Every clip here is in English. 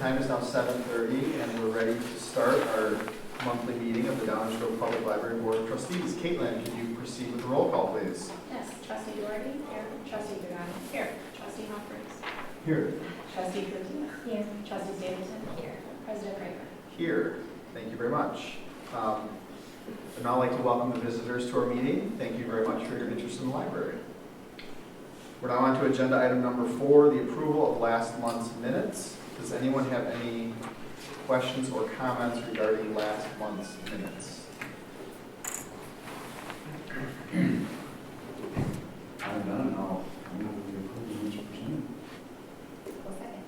time is now 7:30 and we're ready to start our monthly meeting of the Downers Grove Public Library Board of Trustees. Caitlin, can you proceed with the roll call, please? Yes, Trustee Doherty. Here. Trustee Pagano. Here. Trustee Humphries. Here. Trustee Cookie. Here. Trustee Stapleton. Here. President Kramer. Here. Thank you very much. I'd now like to welcome the visitors to our meeting. Thank you very much for your interest in the library. We're now on to agenda item number 4, the approval of last month's minutes. Does anyone have any questions or comments regarding last month's minutes? I've done it all. I'm going to approve the minutes presented. Second.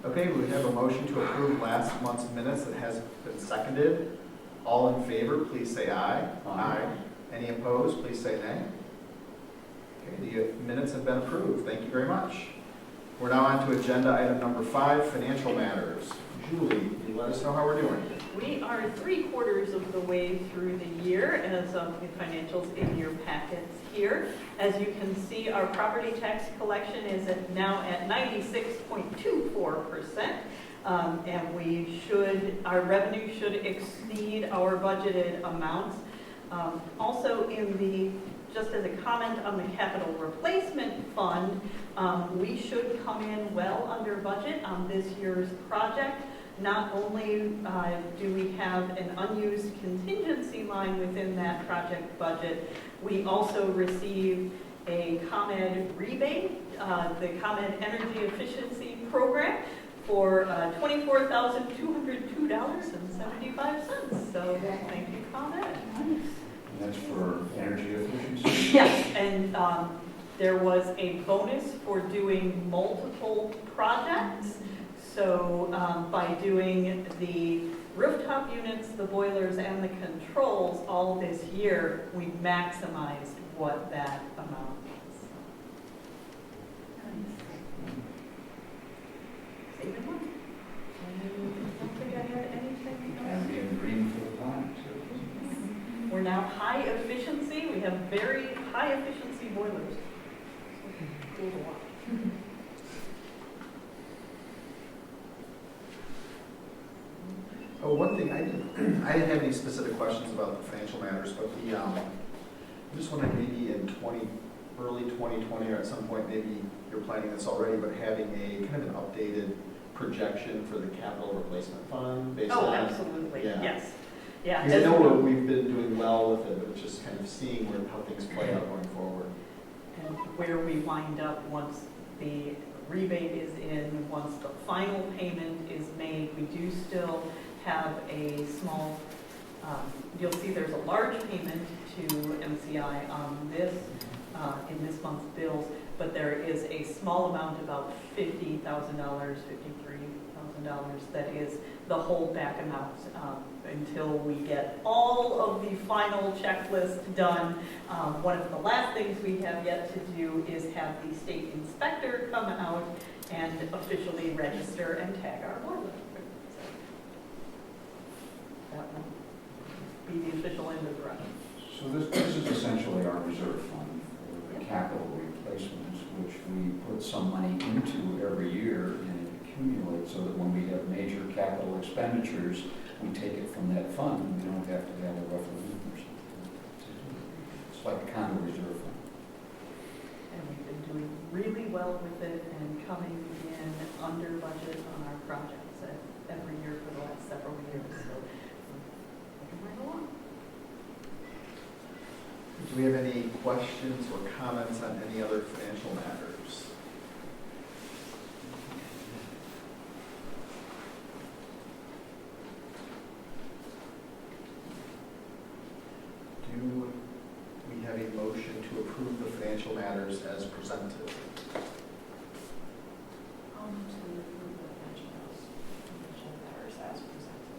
Okay, we have a motion to approve last month's minutes that has been seconded. All in favor, please say aye. Aye. Any opposed, please say nay. Okay, the minutes have been approved. Thank you very much. We're now on to agenda item number 5, financial matters. Julie, can you let us know how we're doing? We are 3/4 of the way through the year as of the financials in your packets here. As you can see, our property tax collection is now at 96.24%. And our revenue should exceed our budgeted amounts. Also just as a comment on the capital replacement fund, we should come in well under budget on this year's project. Not only do we have an unused contingency line within that project budget, we also receive a ComEd rebate, the ComEd Energy Efficiency Program, for $24,202.75. So thank you, ComEd. And that's for energy efficiency? Yes, and there was a bonus for doing multiple projects. So by doing the rooftop units, the boilers, and the controls all this year, we maximized what that amount is. Saving money. I don't think I had anything else. And being green for the planet. We're now high efficiency. We have very high efficiency boilers. Cool to watch. Oh, one thing, I didn't have any specific questions about the financial matters, but I'm just wondering maybe in early 2020 or at some point, maybe you're planning this already, but having a kind of an updated projection for the capital replacement fund based on. Oh, absolutely, Yeah. yes. Yeah. Because I know we've been doing well with it, but it's just kind of seeing how things play out going forward. And where we wind up once the rebate is in, once the final payment is made, we do still have a small, you'll see there's a large payment to MCI on this, in this month's bills, but there is a small amount, about $50,000, $53,000, that is the holdback amount until we get all of the final checklist done. One of the last things we have yet to do is have the state inspector come out and officially register and tag our boiler. That will be the official end of the run. So this is essentially our reserve fund for the capital replacements, which we put some money into every year, and it accumulates so that when we have major capital expenditures, we take it from that fund, and we don't have to have a referendum or something. It's like a kind of reserve fund. And we've been doing really well with it and coming in under budget on our projects every year for the last several years. So looking right along. Do we have any questions or comments on any other financial matters? Do we have a motion to approve the financial matters as presented? To approve the financial matters as presented.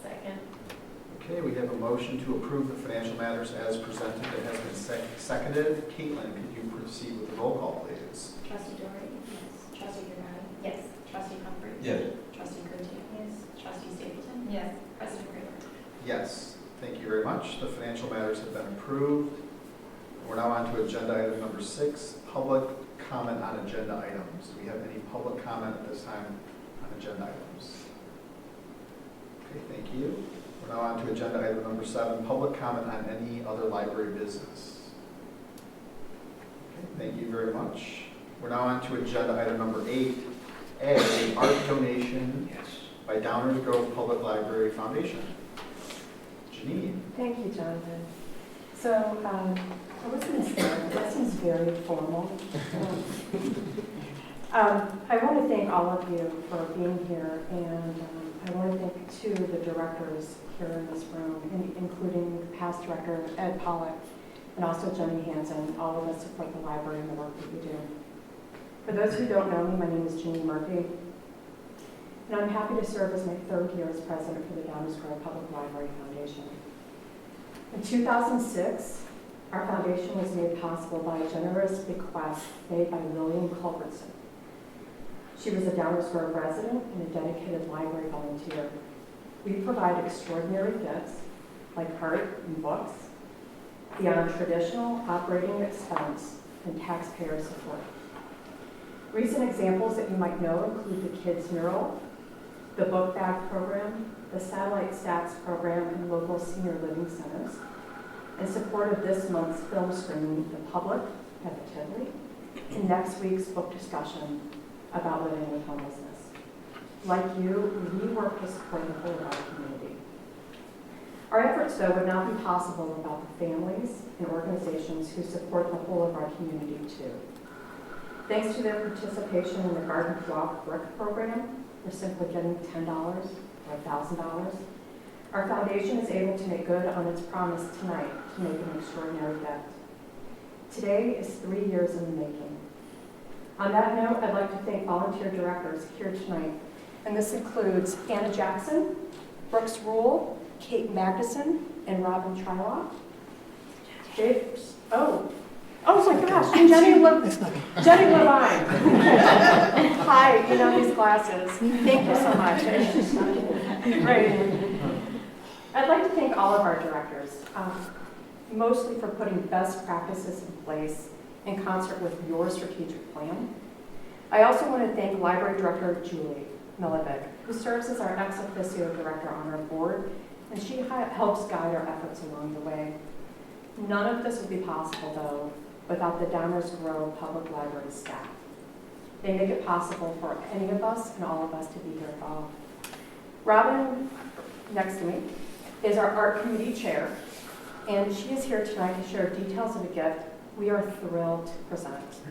Second. Okay, we have a motion to approve the financial matters as presented that has been seconded. Caitlin, could you proceed with the roll call, please? Trustee Doherty. Yes. Trustee Pagano. Yes. Trustee Humphries. Yes. Trustee Cookie. Yes. Trustee Stapleton. Yes. President Kramer. Yes, thank you very much. The financial matters have been approved. We're now on to agenda item number 6, public comment on agenda items. Do we have any public comment at this time on agenda items? Okay, thank you. We're now on to agenda item number 7, public comment on any other library business. Okay, thank you very much. We're now on to agenda item number 8A, art donation by Downers Grove Public Library Foundation. Janine. Thank you, Jonathan. So, I was going to say, that seems very formal. I want to thank all of you for being here, and I want to thank two of the directors here in this room, including past director Ed Pollack and also Jenny Hansen. All of us support the library and the work that we do. For those who don't know me, my name is Janine Murphy, and I'm happy to serve as my 3rd year as president for the Downers Grove Public Library Foundation. In 2006, our foundation was made possible by a generous bequest made by William Culbertson. She was a Downers Grove resident and a dedicated library volunteer. We provide extraordinary gifts like art and books beyond traditional operating expense and taxpayer support. Recent examples that you might know include the Kids Mural, the Book Bag Program, the Satellite Stats Program in local senior living centers, in support of this month's film screening, The Public at the Tivoli, and next week's book discussion about living with homelessness. Like you, we work to support the whole of our community. Our efforts, though, would not be possible without the families and organizations who support the whole of our community, too. Thanks to their participation in the Garden Walk Brick Program, we're simply getting $10 or $1,000. Our foundation is able to make good on its promise tonight to make an extraordinary gift. Today is 3 years in the making. On that note, I'd like to thank volunteer directors here tonight, and this includes Anna Jackson, Brooks Rule, Kate Magnuson, and Robin Trillock. Oh my gosh, Jenny Levine. Hi, you know these glasses. Thank you so much. Right. I'd like to thank all of our directors, mostly for putting best practices in place in concert with your strategic plan. I also want to thank Library Director Julie Milovic, who serves as our ex officio director on our board, and she helps guide our efforts along the way. None of this would be possible, though, without the Downers Grove Public Library staff. They make it possible for any of us and all of us to be here involved. Robin, next to me, is our art committee chair, and she is here tonight to share details of a gift we are thrilled to present.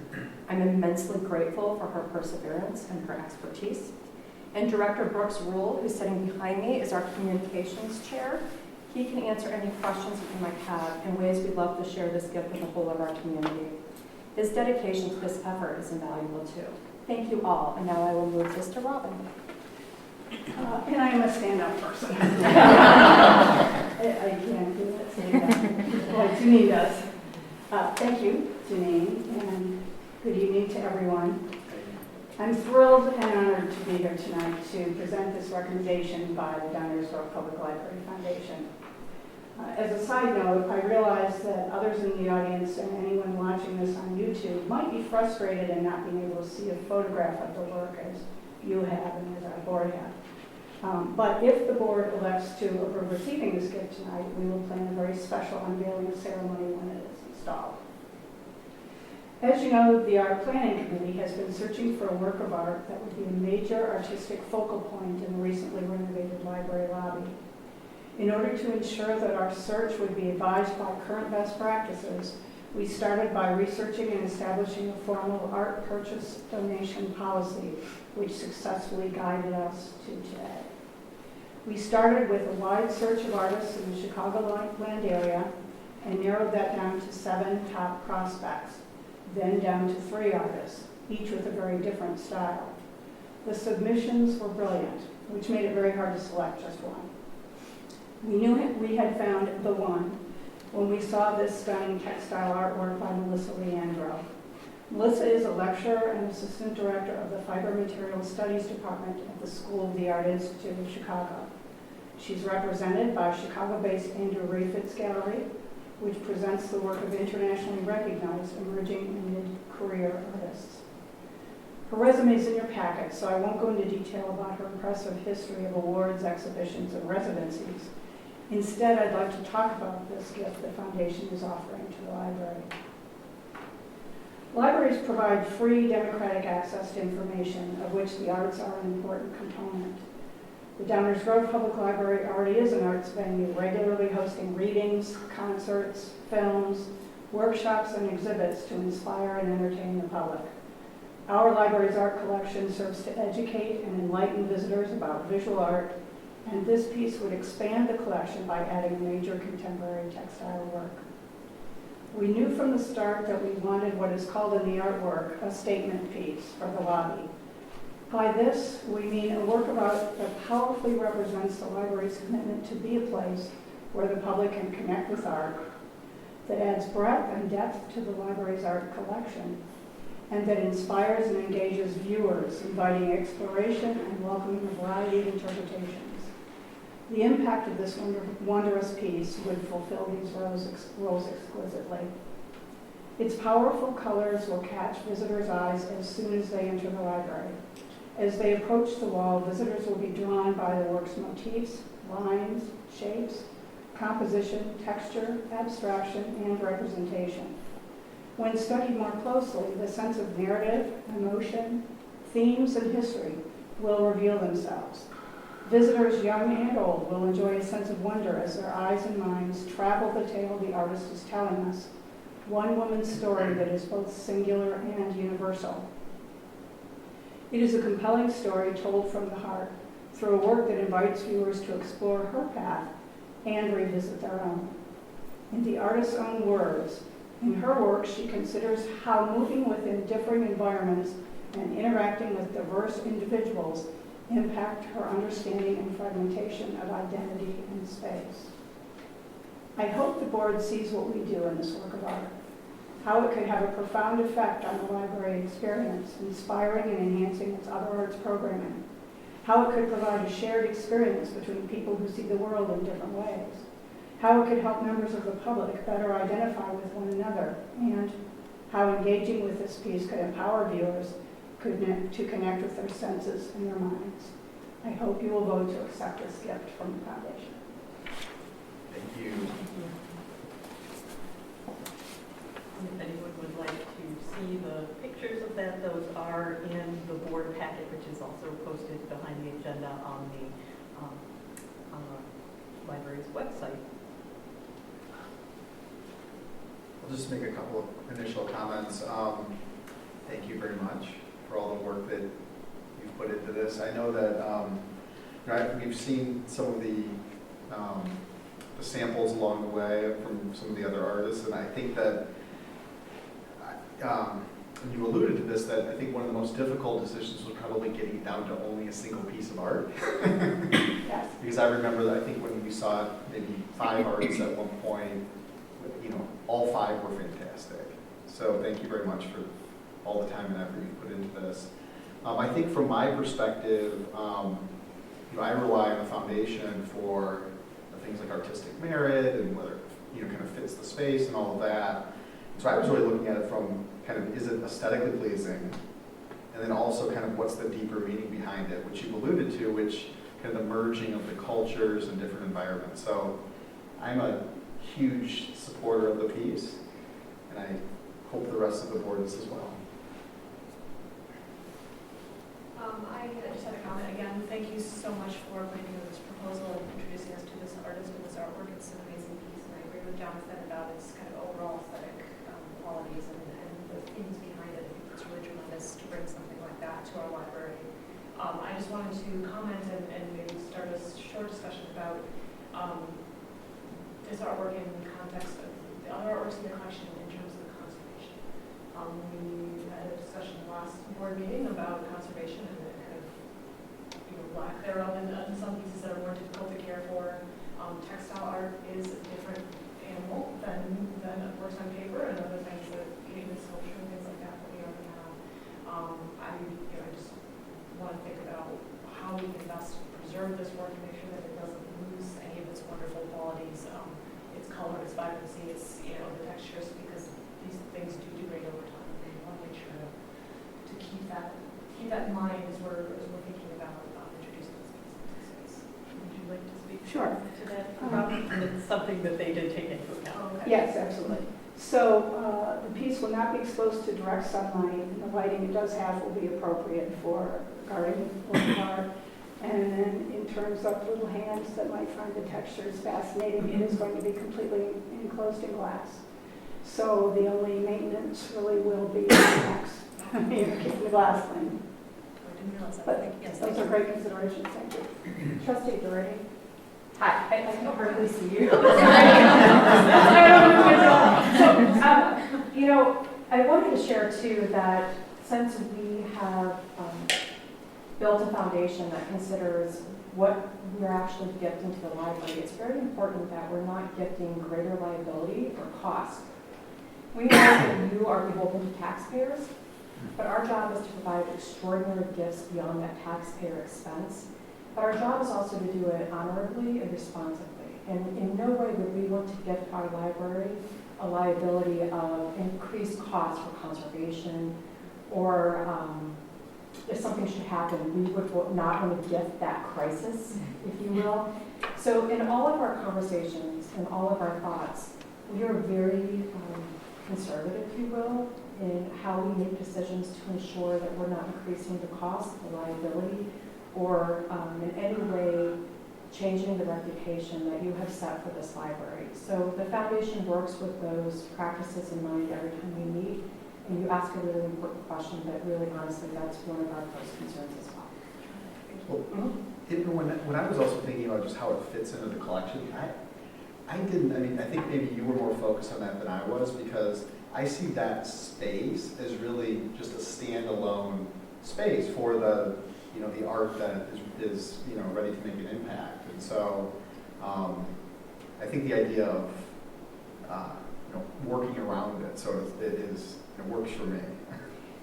I'm immensely grateful for her perseverance and her expertise. And Director Brooks Rule, who's sitting behind me, is our communications chair. He can answer any questions that you might have in ways we'd love to share this gift with the whole of our community. His dedication to this effort is invaluable too. Thank you all, and now I will move this to Robin. And I am a stand-up person. I can't do it stand-up like Janine does. Thank you, Janine, and good evening to everyone. I'm thrilled and honored to be here tonight to present this recommendation by the Downers Grove Public Library Foundation. As a side note, I realize that others in the audience and anyone watching this on YouTube might be frustrated in not being able to see a photograph of the work as you have and as our board have. But if the board elects to approve receiving this gift tonight, we will plan a very special unveiling ceremony when it is installed. As you know, the Art Planning Committee has been searching for a work of art that would be a major artistic focal point in the recently renovated library lobby. In order to ensure that our search would be advised by current best practices, we started by researching and establishing a formal art purchase donation policy, which successfully guided us to today. We started with a wide search of artists in the Chicagoland area and narrowed that down to 7 top prospects, then down to 3 artists, each with a very different style. The submissions were brilliant, which made it very hard to select just one. We knew we had found the one when we saw this stunning textile artwork by Melissa Leandro. Melissa is a lecturer and assistant director of the Fiber Materials Studies Department at the School of the Art Institute of Chicago. She's represented by Chicago-based Andrew Rafitz Gallery, which presents the work of internationally recognized emerging and mid-career artists. Her resume is in your packet, so I won't go into detail about her impressive history of awards, exhibitions, and residencies. Instead, I'd like to talk about this gift the Foundation is offering to the library. Libraries provide free democratic access to information, of which the arts are an important component. The Downers Grove Public Library already is an arts venue, regularly hosting readings, concerts, films, workshops, and exhibits to inspire and entertain the public. Our library's art collection serves to educate and enlighten visitors about visual art, and this piece would expand the collection by adding major contemporary textile work. We knew from the start that we wanted what is called in the artwork a statement piece for the lobby. By this, we mean a work of art that powerfully represents the library's commitment to be a place where the public can connect with art, that adds breadth and depth to the library's art collection, and that inspires and engages viewers, inviting exploration and welcoming a variety of interpretations. The impact of this wondrous piece would fulfill these roles exquisitely. Its powerful colors will catch visitors' eyes as soon as they enter the library. As they approach the wall, visitors will be drawn by the work's motifs, lines, shapes, composition, texture, abstraction, and representation. When studied more closely, the sense of narrative, emotion, themes, and history will reveal themselves. Visitors, young and old, will enjoy a sense of wonder as their eyes and minds travel the tale the artist is telling us, one woman's story that is both singular and universal. It is a compelling story told from the heart, through a work that invites viewers to explore her path and revisit their own. In the artist's own words, in her work, she considers how moving within differing environments and interacting with diverse individuals impact her understanding and fragmentation of identity and space. I hope the board sees what we do in this work of art, how it could have a profound effect on the library experience, inspiring and enhancing its other arts programming, how it could provide a shared experience between people who see the world in different ways, how it could help members of the public better identify with one another, and how engaging with this piece could empower viewers to connect with their senses and their minds. I hope you will vote to accept this gift from the Foundation. Thank you. If anyone would like to see the pictures of that, those are in the board packet, which is also posted behind the agenda on the library's website. I'll just make a couple of initial comments. Thank you very much for all the work that you've put into this. I know that we've seen some of the samples along the way from some of the other artists, and I think that and you alluded to this, that I think one of the most difficult decisions was probably getting it down to only a single piece of art. Yes. Because I remember that I think when we saw maybe 5 artists at one point, all 5 were fantastic. So thank you very much for all the time and effort you've put into this. I think from my perspective, I rely on the foundation for things like artistic merit and whether it kind of fits the space and all of that. So I was really looking at it from kind of, is it aesthetically pleasing? And then also kind of what's the deeper meaning behind it, which you've alluded to, which kind of the merging of the cultures and different environments. So I'm a huge supporter of the piece, and I hope the rest of the board is as well. I just had a comment again. Thank you so much for putting together this proposal and introducing us to this artist and this artwork. It's an amazing piece, and I agree with Jonathan about its kind of overall aesthetic qualities and the themes behind it. I think it's really tremendous to bring something like that to our library. I just wanted to comment and maybe start a short discussion about this artwork in the context of the other artworks in the collection in terms of conservation. We had a discussion last board meeting about conservation and the kind of lack thereof in some pieces that are more difficult to care for. Textile art is a different animal than works on paper and other things that even sculpture and things like that we already have. I just want to think about how we can best preserve this work and make sure that it doesn't lose any of its wonderful qualities. It's color, it's vibrancy, it's, you know, the textures, because these things do degrade over time. And we want to make sure to keep that in mind as we're thinking about introducing this piece into the space. Would you like to speak Sure. to that, Robin? It's something that they did take into account. Oh, okay. Yes, absolutely. So the piece will not be exposed to direct sunlight, and the lighting it does have will be appropriate for guarding the car. And then in terms of little hands that might find the textures fascinating, it is going to be completely enclosed in glass. So the only maintenance really will be keeping the glass clean. I didn't realize that. But Yes, those are great considerations, thank you. Trustee Doherty? Hi, I can hardly see you. You know, I wanted to share too that since we have built a foundation that considers what we're actually gifting to the library, it's very important that we're not gifting greater liability or cost. We know that you are beholden to taxpayers, but our job is to provide extraordinary gifts beyond that taxpayer expense. But our job is also to do it honorably and responsibly. And in no way would we want to gift our library a liability of increased costs for conservation, or if something should happen, we would not want to gift that crisis, if you will. So in all of our conversations and all of our thoughts, we are very conservative, if you will, in how we make decisions to ensure that we're not increasing the cost, the liability, or in any way changing the reputation that you have set for this library. So the foundation works with those practices in mind every time we meet, and you ask a really important question, but really honestly, that's one of our first concerns as well. Well, when I was also thinking about just how it fits into the collection, I think maybe you were more focused on that than I was, because I see that space as really just a standalone space for the, you know, the art that is you know, ready to make an impact. And so I think the idea of you know, working around it, so it works for me.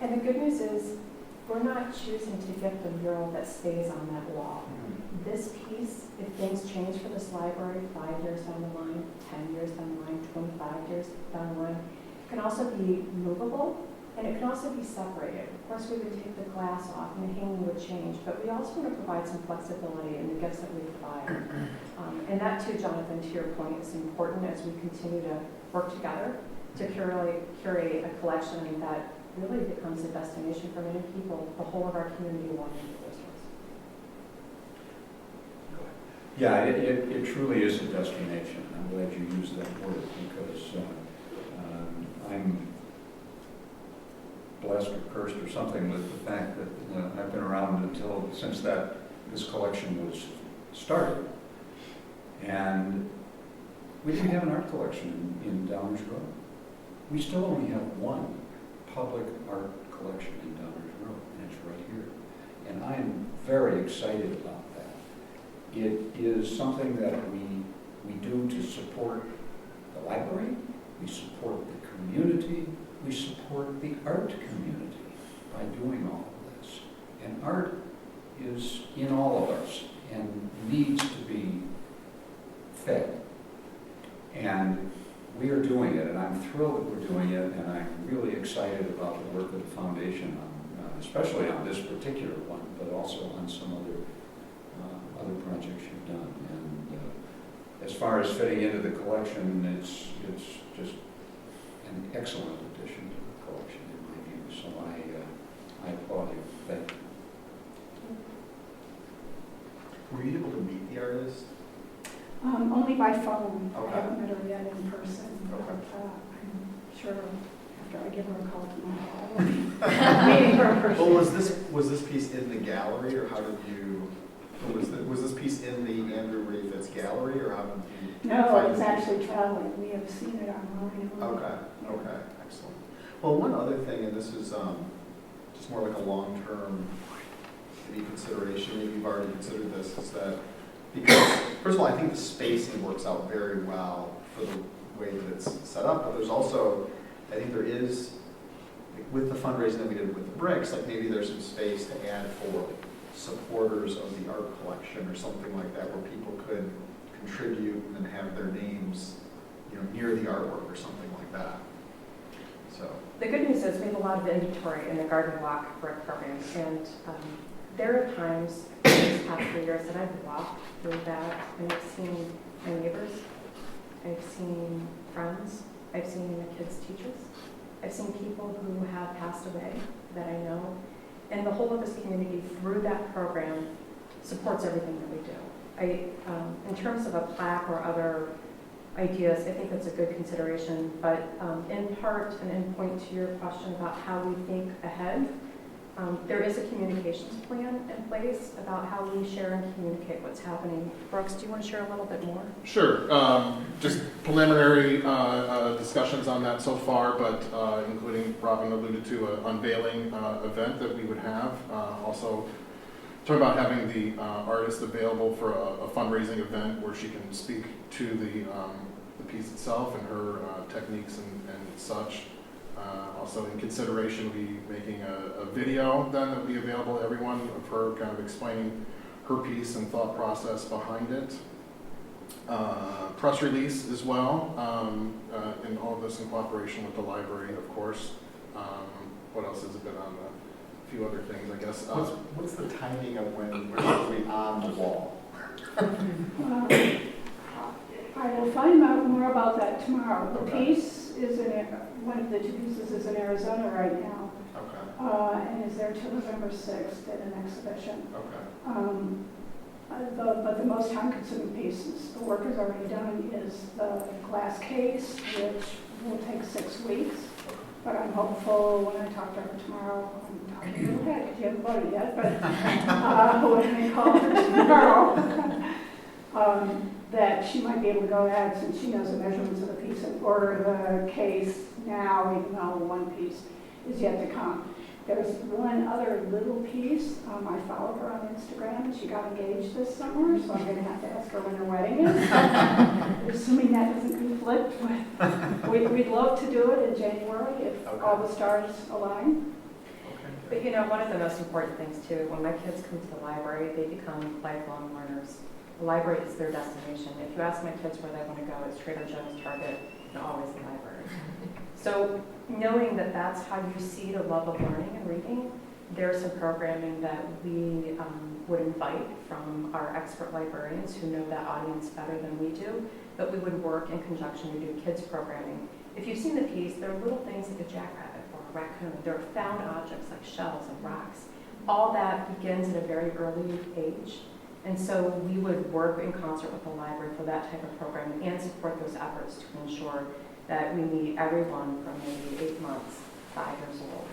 And the good news is, we're not choosing to gift a mural that stays on that wall. This piece, if things change for this library 5 years down the line, 10 years down the line, 25 years down the line, it can also be movable, and it can also be separated. Of course, we would take the glass off and the hanging would change, but we also want to provide some flexibility in the gifts that we provide. And that too, Jonathan, to your point, is important as we continue to work together to curate a collection that really becomes a destination for many people, the whole of our community wanting to visit. Yeah, it truly is a destination. I'm glad you used that word, because I'm blessed or cursed or something with the fact that I've been around since this collection was started. And we didn't have an art collection in Downers Grove. We still only have one public art collection in Downers Grove, and it's right here. And I am very excited about that. It is something that we do to support the library, we support the community, we support the art community by doing all of this. And art is in all of us and needs to be fed. And we are doing it, and I'm thrilled that we're doing it, and I'm really excited about the work of the foundation, especially on this particular one, but also on some other projects you've done. And as far as fitting into the collection, it's just an excellent addition to the collection in my view. So I applaud you. Thank you. Were you able to meet the artist? Only by phone. Okay. I haven't met her yet in person. Okay. But I'm sure after I give her a call tomorrow, I will be meeting her in person. Well, was this piece in the gallery, or how did you? Or was this piece in the Andrew Rafitz gallery, or how did you? No, find it's it? actually traveling. We have seen it online. Okay, excellent. Well, one other thing, and this is just more like a long-term maybe consideration, maybe you've already considered this, is that because, first of all, I think the spacing works out very well for the way that it's set up, but there's also, I think there is, like, with the fundraising that we did with the bricks, like maybe there's some space to add for supporters of the art collection or something like that, where people could contribute and have their names near the artwork or something like that. So, The good news is we have a lot of inventory in the Garden Walk brick program, and there are times these past 3 years that I've walked through that and I've seen my neighbors, I've seen friends, I've seen the kids' teachers, I've seen people who have passed away that I know, and the whole of this community through that program supports everything that we do. In terms of a plaque or other ideas, I think that's a good consideration, but in part and in point to your question about how we think ahead, there is a communications plan in place about how we share and communicate what's happening. Brooks, do you want to share a little bit more? Sure. Just preliminary discussions on that so far, but including Robin alluded to an unveiling event that we would have. Also, talking about having the artist available for a fundraising event where she can speak to the piece itself and her techniques and such. Also, in consideration, we'll be making a video then that will be available to everyone of her kind of explaining her piece and thought process behind it. Press release as well, and all of this in cooperation with the library, of course. What else has it been on? A few other things, I guess. what's the timing of when we're supposed to be on the wall? I will find out more about that tomorrow. The Okay. piece is one of the 2 pieces is in Arizona right now, Okay, and is there till November 6th at an exhibition. okay. But the most time-consuming piece, the work is already done, is the glass case, which will take 6 weeks. But I'm hopeful when I talk to her tomorrow, I'm talking a little ahead, you haven't voted yet, but when I call her tomorrow, that she might be able to go ahead, since she knows the measurements of the piece, and order the case now, even though one piece is yet to come. There's one other little piece. I follow her on Instagram, and she got engaged this summer, so I'm going to have to ask her when her wedding is. Assuming that doesn't conflict with, we'd love to do it in January if all the stars align. But one of the most important things too, when my kids come to the library, they become lifelong learners. The library is their destination. If you ask my kids where they want to go, it's Trader Joe's, Target, and always the library. So knowing that that's how you see the love of learning and reading, there's some programming that we would invite from our expert librarians who know that audience better than we do, but we would work in conjunction to do kids programming. If you've seen the piece, there are little things like a jackrabbit or a raccoon. There are found objects like shells and rocks. All that begins at a very early age. And so we would work in concert with the library for that type of programming and support those efforts to ensure that we meet everyone from maybe 8 months, 5 years old,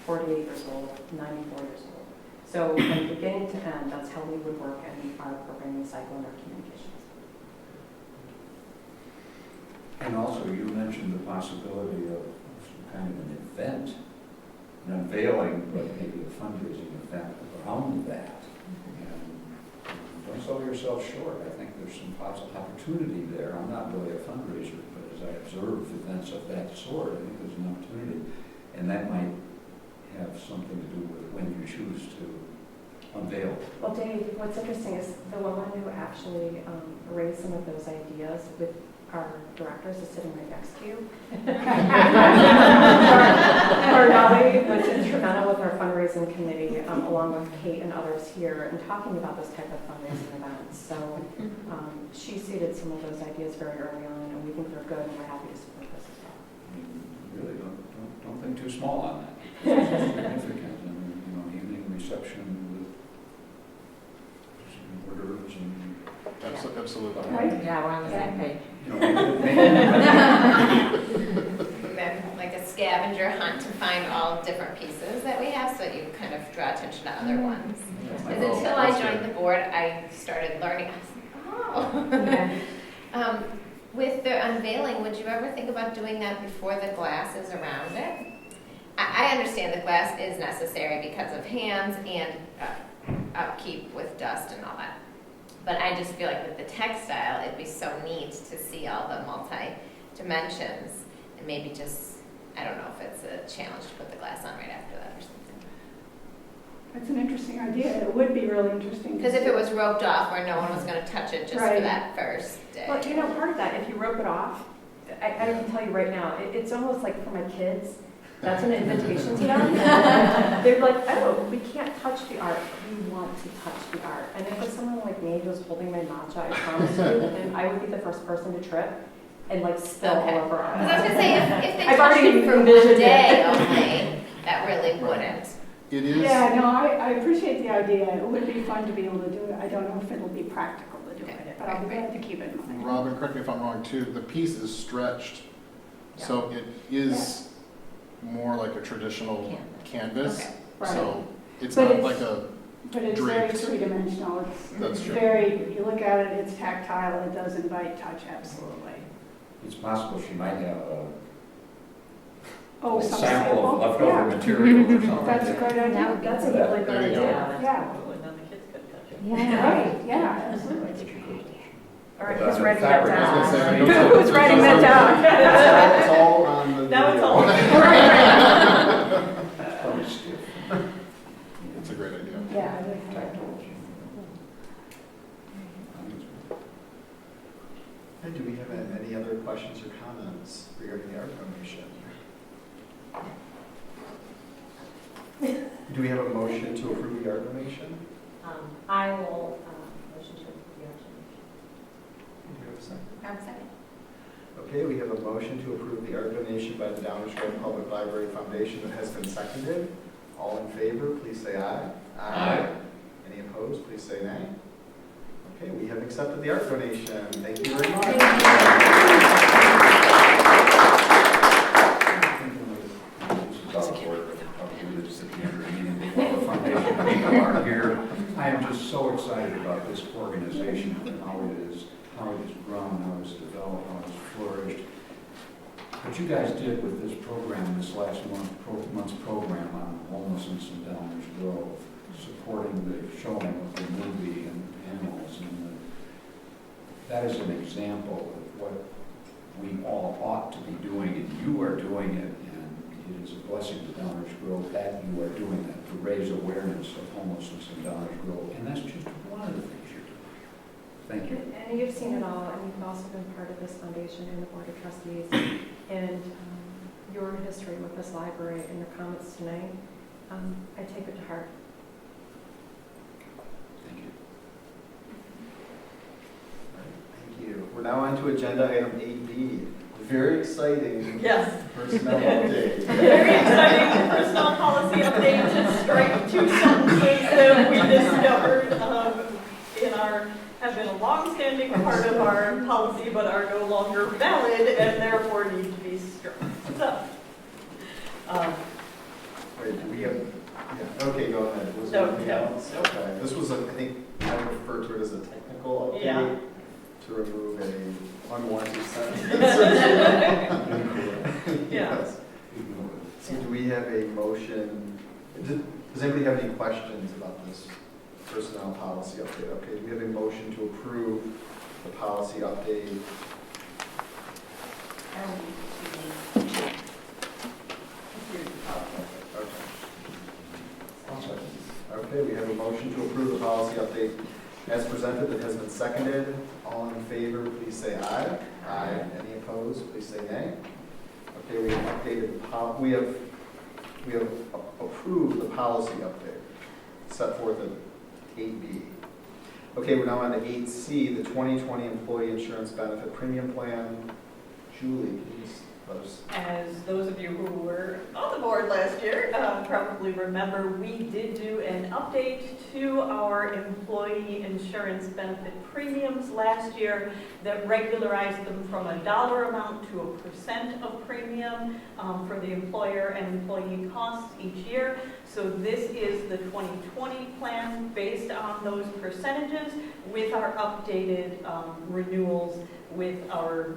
48 years old, 94 years old. So from beginning to end, that's how we would work in our programming cycle and our communications. And also, you mentioned the possibility of some kind of an event, an unveiling, but maybe a fundraising event around that. And don't sell yourself short. I think there's some opportunity there. I'm not really a fundraiser, but as I observe events of that sort, I think there's an opportunity. And that might have something to do with when you choose to unveil. Well, Dave, what's interesting is the woman who actually raised some of those ideas with our directors is sitting right next to you. Or Dolly was instrumental with our fundraising committee, along with Kate and others here, in talking about this type of fundraising events. So she seeded some of those ideas very early on, and we think they're good, and we're happy to support this as well. I mean, really, don't think too small on that. It's significant. I mean, evening reception with hors d'oeuvres and Absolutely. Right? Yeah, we're on the same page. Then like a scavenger hunt to find all different pieces that we have, so you kind of draw attention to other ones. And until I joined the board, I started learning. I was like, oh. With the unveiling, would you ever think about doing that before the glass is around it? I understand the glass is necessary because of hands and upkeep with dust and all that. But I just feel like with the textile, it'd be so neat to see all the multi-dimensions, and maybe just, I don't know if it's a challenge to put the glass on right after that or something. That's an interesting idea. It would be really interesting. Because if it was roped off where no one was going to touch it just for Right. that first day. Well, part of that, if you rope it off, I can tell you right now, it's almost like for my kids, that's an invitation to them. They're like, oh, we can't touch the art, we want to touch the art. And if it's someone like me who's holding my matcha, I promise you, and I would be the first person to trip and like spill Okay. all over our. Because I was gonna say, if they I've touched already it for one envisioned it. day only, that really wouldn't. It is. Yeah, no, I appreciate the idea. It would be fun to be able to do it. I don't know if it'll be practical to do it, but I'll be glad to keep it in mind. Robin, correct me if I'm wrong too, the piece is stretched, so it is more like a traditional canvas. Okay. Right. So it's But not it's- like a, But it's very draped. three-dimensional. That's It's true. very, you look at it, it's tactile, it does invite touch, absolutely. It's possible she might have Oh, a some sample of leftover Yeah, material or something. that's a great idea. That's a really good There you go. idea. Yeah, And then the kids could touch it. right, yeah, absolutely. All right, Well, who's the writing that fabric, I was gonna say, I down? don't- Who's writing that down? It's all on the Now it's video. all. Probably stiff. it's a great idea. Yeah, I think so. Technology. Hey, do we have any other questions or comments regarding the art donation? Do we have a motion to approve the art donation? I will motion to approve the action. Do you have a second? Second. Okay, we have a motion to approve the art donation by the Downers Grove Public Library Foundation that has been seconded. All in favor, please say aye. Aye. Any opposed, please say nay. Okay, we have accepted the art donation. Thank you very much. This is awkward. I'll do this at the end of the meeting while the foundation people are here. I am just so excited about this organization and how it has grown, how it's developed, how it's flourished. What you guys did with this program, this last month's program on homelessness in Downers Grove, supporting the showing of the movie and animals, and that is an example of what we all ought to be doing, and you are doing it, and it is a blessing to Downers Grove that you are doing that, to raise awareness of homelessness in Downers Grove, and that's just one of the things you're doing. Thank you. And you've seen it all, and you've also been part of this foundation and the Board of Trustees. And your history with this library and your comments tonight, I take it to heart. Thank you. Thank you. We're now on to agenda item 8B. Very exciting Yes. personnel update. Very exciting personnel policy update to strike 2 sentences that we discovered have been a long-standing part of our policy but are no longer valid and therefore need to be struck. So, Wait, do we have, yeah, okay, go ahead. Was there No, anything no, else? no. Okay, this was, I think, I referred to it as a technical update. Yeah. To remove a unwanted sentence. Yes. So do we have a motion, does anybody have any questions about this personnel policy update? Okay, do we have a motion to approve the policy update? Okay. Okay, we have a motion to approve the policy update as presented that has been seconded. All in favor, please say aye. Aye. Any opposed, please say nay. Okay, we have updated, we have approved the policy update set forth at 8B. Okay, we're now on to 8C, the 2020 Employee Insurance Benefit Premium Plan. Julie, can you just let us? as those of you who were on the board last year probably remember, we did do an update to our employee insurance benefit premiums last year that regularized them from a dollar amount to a % of premium for the employer and employee costs each year. So this is the 2020 plan based on those percentages with our updated renewals with our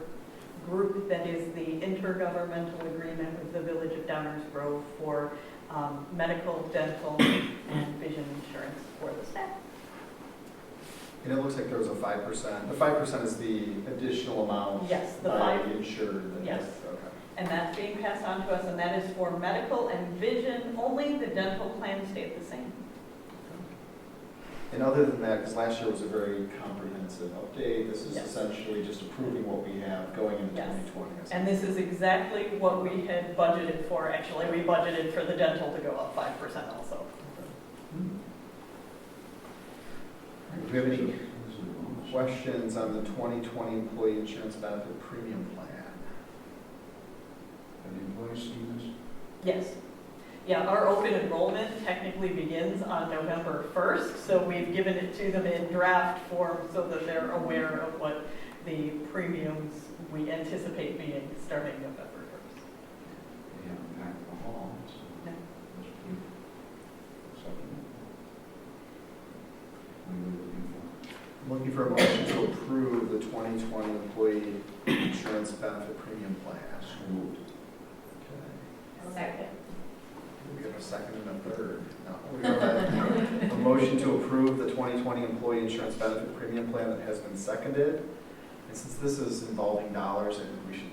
group that is the intergovernmental agreement with the Village of Downers Grove for medical, dental, and vision insurance for the staff. And it looks like there was a 5%. The 5% is the additional amount Yes, the by 5, the insured. Yes. Okay. and that's being passed on to us, and that is for medical and vision only. The dental plan stayed the same. And other than that, because last year was a very comprehensive update, this is Yes. essentially just approving what we have going into Yes. 2020. And this is exactly what we had budgeted for. Actually, we budgeted for the dental to go up 5% also. Do we have any questions on the 2020 employee insurance benefit premium plan? Have the employees seen this? Yes. Yeah, our open enrollment technically begins on November 1st, so we've given it to them in draft form so that they're aware of what the premiums we anticipate being starting November 1st. They haven't packed the hall, so. No. That's pretty acceptable. What are we looking for? I'm looking for a motion to approve the 2020 employee insurance benefit premium plan. So moved. Okay. Second. We have a second and a third. No, we have a motion to approve the 2020 employee insurance benefit premium plan that has been seconded. And since this is involving dollars, I think we should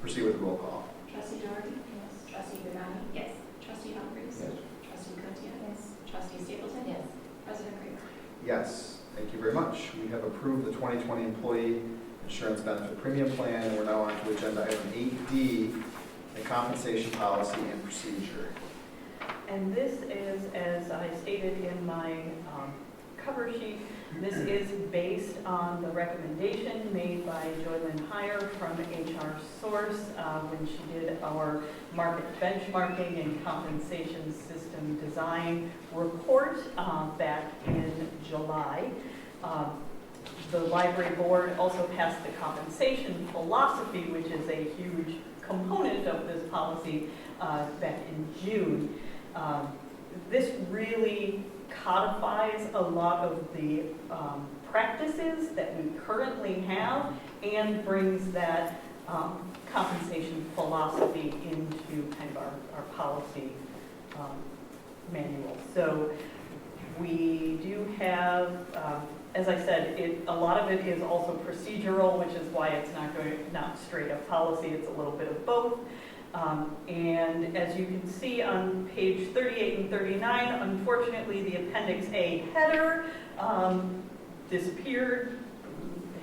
proceed with the roll call. Trustee Doherty? Yes. Trustee Gagnon? Yes. Trustee Humphries? Yes. Trustee Cootia? Yes. Trustee Stapleton? Yes. President Kramer? Yes, thank you very much. We have approved the 2020 employee insurance benefit premium plan, and we're now on to agenda item 8D, the compensation policy and procedure. And this is, as I stated in my cover sheet, this is based on the recommendation made by Joylyn Heyer from HR Source when she did our market benchmarking and compensation system design report back in July. The library board also passed the compensation philosophy, which is a huge component of this policy, back in June. This really codifies a lot of the practices that we currently have and brings that compensation philosophy into kind of our policy manual. So we do have, as I said, a lot of it is also procedural, which is why it's not straight up policy. It's a little bit of both. And as you can see on page 38 and 39, unfortunately, the Appendix A header disappeared.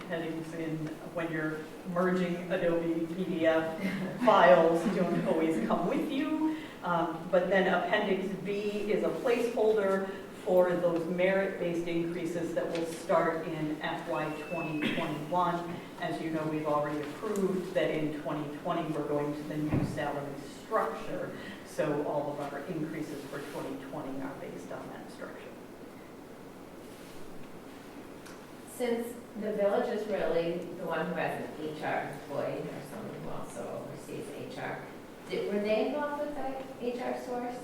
Headings in when you're merging Adobe PDF files don't always come with you. But then Appendix B is a placeholder for those merit-based increases that will start in FY 2021. As you know, we've already approved that in 2020 we're going to the new salary structure. So all of our increases for 2020 are based on that structure. Since the village is really the one who has an HR employee or someone who also oversees HR, were they involved with that HR source?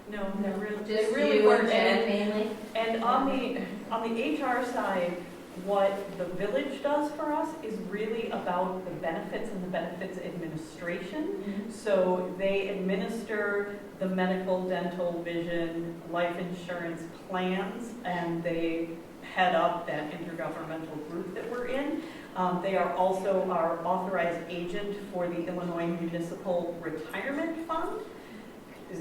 No, they Just really you weren't. and mainly? And on the HR side, what the village does for us is really about the benefits and the benefits administration. So they administer the medical, dental, vision, life insurance plans, and they head up that intergovernmental group that we're in. They are also our authorized agent for the Illinois Municipal Retirement Fund.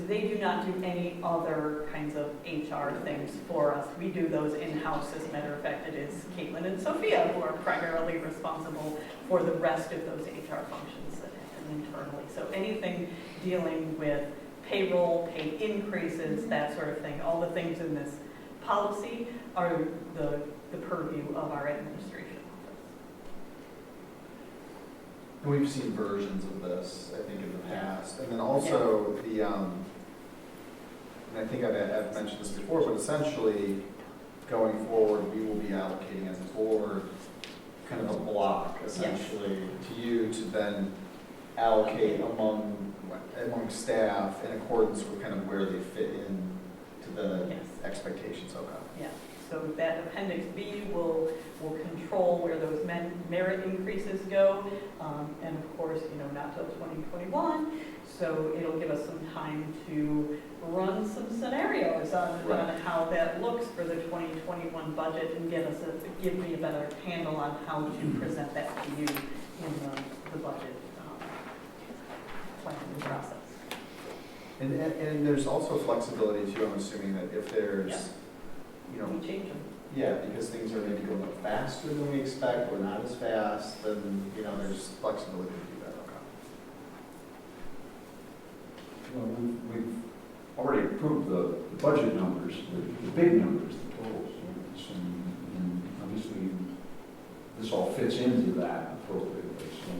They do not do any other kinds of HR things for us. We do those in-house. As a matter of fact, it is Caitlin and Sophia who are primarily responsible for the rest of those HR functions that happen internally. So anything dealing with payroll, pay increases, that sort of thing, all the things in this policy are the purview of our administration office. And we've seen versions of this, I think, in the past. And then also and I think I've mentioned this before, but essentially, going forward, we will be allocating as a board kind of a block, essentially, to you to then allocate among staff in accordance with kind of where they fit in to the expectations of that. Yeah. So that Appendix B will control where those merit increases go, and of course, not till 2021. So it'll give us some time to run some scenarios on how that looks for the 2021 budget and give me a better handle on how to present that to you in the budget planning process. And there's also flexibility too, I'm assuming that if there's, Yep. you know, We change them. yeah, because things are maybe going up faster than we expect, or not as fast, then, you know, there's flexibility to do that, okay. Well, we've already approved the budget numbers, the big numbers, the totals. And obviously, this all fits into that appropriately, so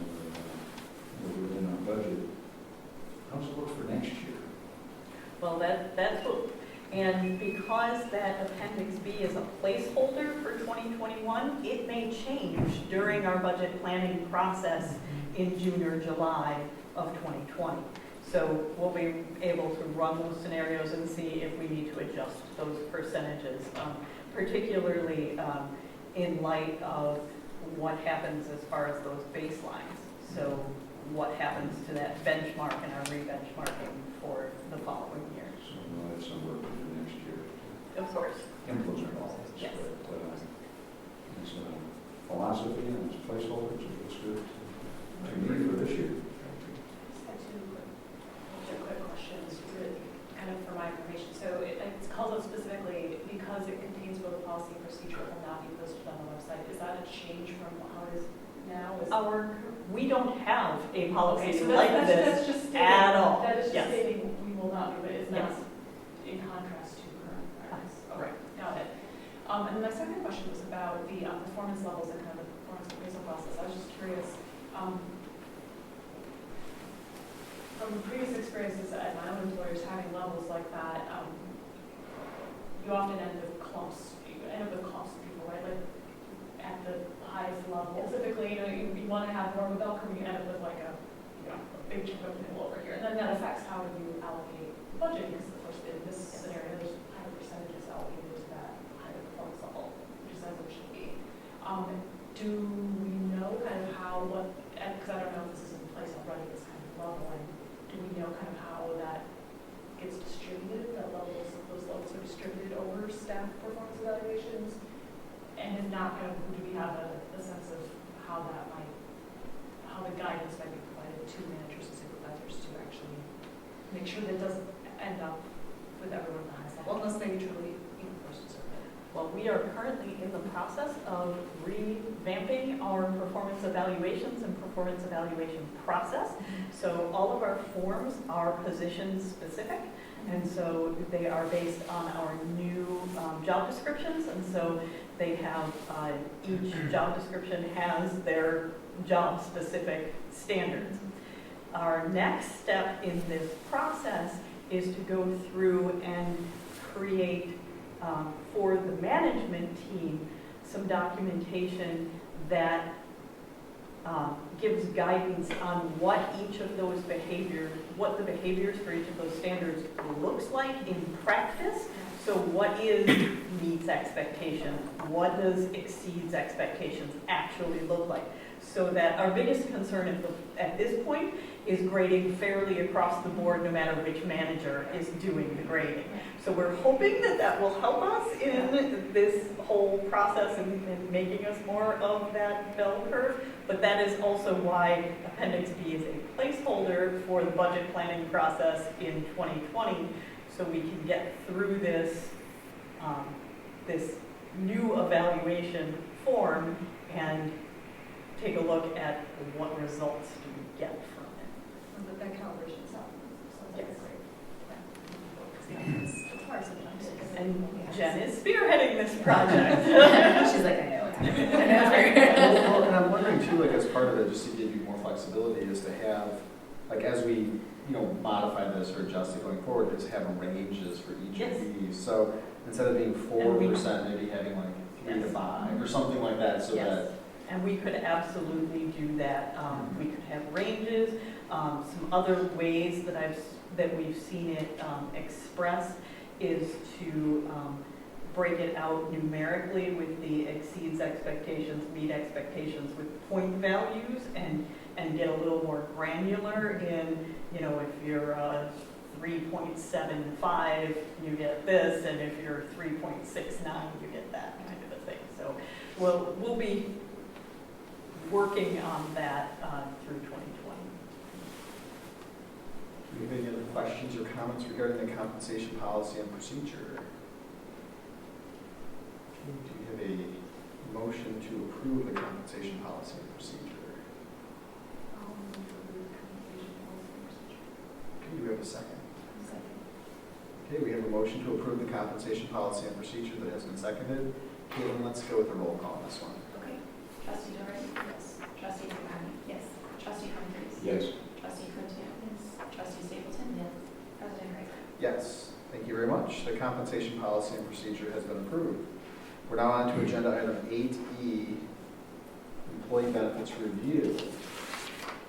we're within our budget. How's it look for next year? Well, that's what, and because that Appendix B is a placeholder for 2021, it may change during our budget planning process in June or July of 2020. So we'll be able to run those scenarios and see if we need to adjust those percentages, particularly in light of what happens as far as those baselines. So what happens to that benchmark and our re-benchmarking for the following year. So we'll have some work to do next year. Of course. Implement all this. Yes. But it's a philosophy and it's placeholders, it looks good to me for this year. Just have two quick questions, really, kind of for my information. So it's called out specifically because it contains both policy and procedure, it will not be posted on the website. Is that a change from how it is now? We don't have a policy Okay, so like that's this just stating, at all. that is just Yes. stating we will not be, but it's not Yes. in contrast to current practice. Okay, got it. And my second question was about the performance levels and kind of the performance appraisal process. I was just curious, from previous experiences at my own employers having levels like that, you often end with clumps, you end up with clumps of people, right? Like at the highest level, typically, you want to have more of a bell curve, you end up with like a big chunk of people over here. And then that affects how you allocate the budget, because of course in this scenario, there's higher percentages allocated to that higher performance level, which is as it should be. Do we know kind of how, because I don't know if this is in place already, this kind of level, and do we know kind of how that gets distributed, those levels are distributed over staff performance evaluations? And if not, kind of, do we have a sense of how the guidance might be provided to managers and supervisors to actually make sure that it doesn't end up with everyone at the highest level, unless they truly, force to serve it? Well, we are currently in the process of revamping our performance evaluations and performance evaluation process. So all of our forms are position specific, and so they are based on our new job descriptions, and so they have, each job description has their job specific standards. Our next step in this process is to go through and create for the management team some documentation that gives guidance on what each of those behaviors, what the behaviors for each of those standards looks like in practice. So what is meets expectations? What does exceeds expectations actually look like? So that our biggest concern at this point is grading fairly across the board, no matter which manager is doing the grading. So we're hoping that that will help us in this whole process and making us more of that bell curve. But that is also why Appendix B is a placeholder for the budget planning process in 2020, so we can get through this this new evaluation form and take a look at what results do we get from it. But that calibration sounds like Yes. great. It's hard sometimes. And Jen is spearheading this project. She's like, I know. Well, and I'm wondering too, like as part of it, just to give you more flexibility, is to have, like as we, modify this or adjust it going forward, is to have ranges for each Yes. of these. So instead of being 4%, maybe having like 3 to 5 or something like that, so Yes. that. And we could absolutely do that. We could have ranges. Some other ways that we've seen it expressed is to break it out numerically with the exceeds expectations, meet expectations with point values, and get a little more granular in, if you're 3.75, you get this, and if you're 3.69, you get that kind of a thing. So we'll be working on that through 2020. Do you have any other questions or comments regarding the compensation policy and procedure? Okay, do you have a motion to approve the compensation policy and procedure? Okay, do we have a second? Okay, we have a motion to approve the compensation policy and procedure that has been seconded. Caitlin, let's go with the roll call on this one. Okay. Trustee Doran? Yes. Trustee Zimmerman? Yes. Trustee Humphries? Yes. Trustee Coontz? Yes. Trustee Stapleton? Yes. President Craig? Yes, thank you very much. The compensation policy and procedure has been approved. We're now on to agenda item 8E, employee benefits review.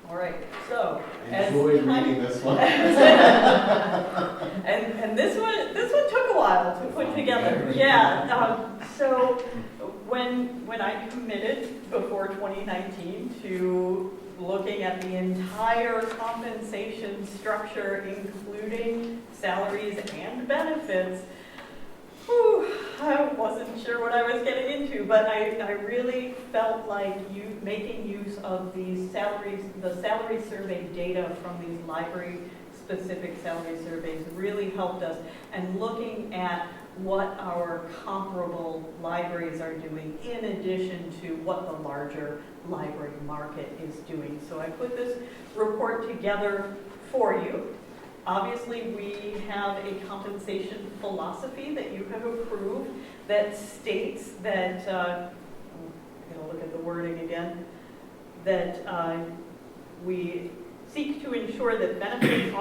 All right, so. I as enjoyed time- reading this one. And this one took a while to put together. Yeah, so when I committed before 2019 to looking at the entire compensation structure, including salaries and benefits, I wasn't sure what I was getting into, but I really felt like making use of the salary survey data from these library-specific salary surveys really helped us, and looking at what our comparable libraries are doing in addition to what the larger library market is doing. So I put this report together for you. Obviously, we have a compensation philosophy that you have approved that states that, I'm going to look at the wording again, that we seek to ensure that benefits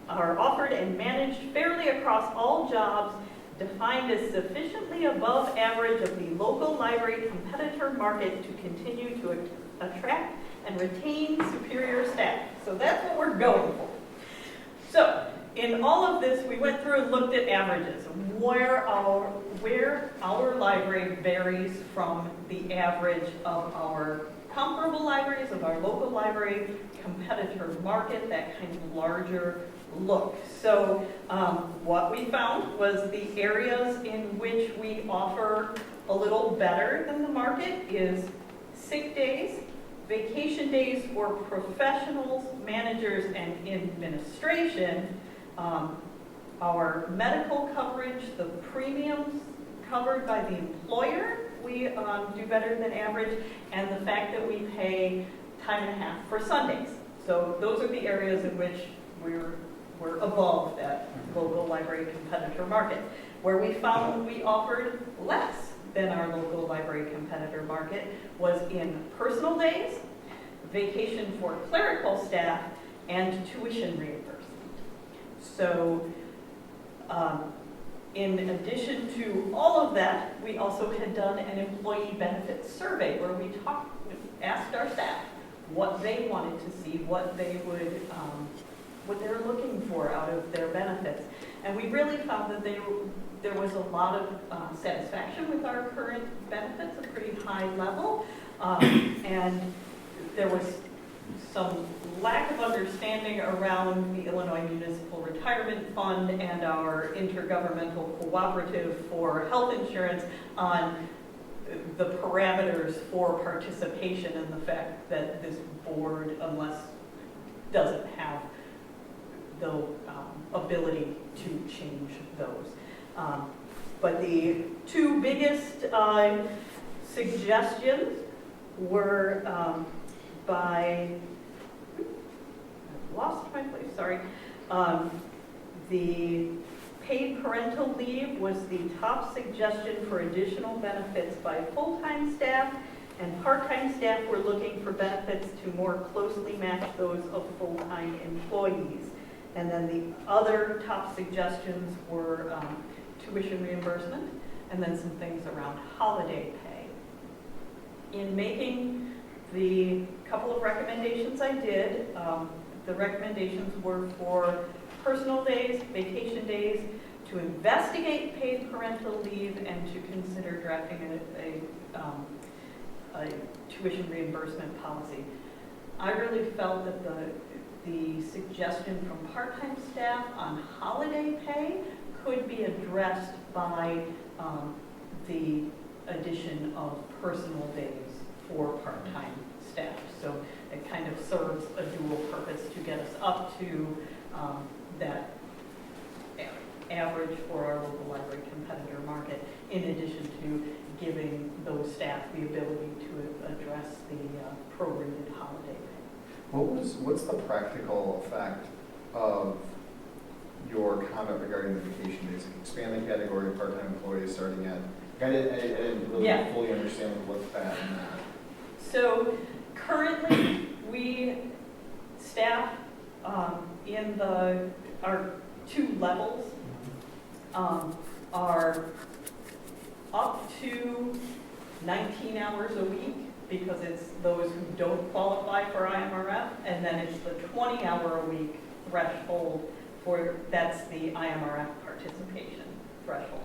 are offered and managed fairly across all jobs, defined as sufficiently above average of the local library competitor market to continue to attract and retain superior staff. So that's what we're going for. So, in all of this, we went through and looked at averages, where our library varies from the average of our comparable libraries, of our local library competitor market, that kind of larger look. So, what we found was the areas in which we offer a little better than the market is sick days, vacation days for professionals, managers, and administration, our medical coverage, the premiums covered by the employer, we do better than average, and the fact that we pay time and a half for Sundays. So those are the areas in which we're above that local library competitor market. Where we found we offered less than our local library competitor market was in personal days, vacation for clerical staff, and tuition reimbursement. So in addition to all of that, we also had done an employee benefits survey where we asked our staff what they wanted to see, what they would, what they were looking for out of their benefits. And we really found that there was a lot of satisfaction with our current benefits, a pretty high level, and there was some lack of understanding around the Illinois Municipal Retirement Fund and our intergovernmental cooperative for health insurance on the parameters for participation, and the fact that this board, doesn't have the ability to change those. But the two biggest suggestions were by, I've lost my place, sorry. The paid parental leave was the top suggestion for additional benefits by full-time staff, and part-time staff were looking for benefits to more closely match those of full-time employees. And then the other top suggestions were tuition reimbursement, and then some things around holiday pay. In making the couple of recommendations I did, the recommendations were for personal days, vacation days, to investigate paid parental leave, and to consider drafting a tuition reimbursement policy. I really felt that the suggestion from part-time staff on holiday pay could be addressed by the addition of personal days for part-time staff. So it kind of serves a dual purpose to get us up to that average for our local library competitor market, in addition to giving those staff the ability to address the prorated holiday pay. What's the practical effect of your comment regarding the vacation days? Expand the category of part-time employees starting at, I didn't really Yeah. fully understand what's that and that. So currently, we staff in our 2 levels are up to 19 hours a week, because it's those who don't qualify for IMRF, and then it's the 20-hour-a-week threshold that's the IMRF participation threshold.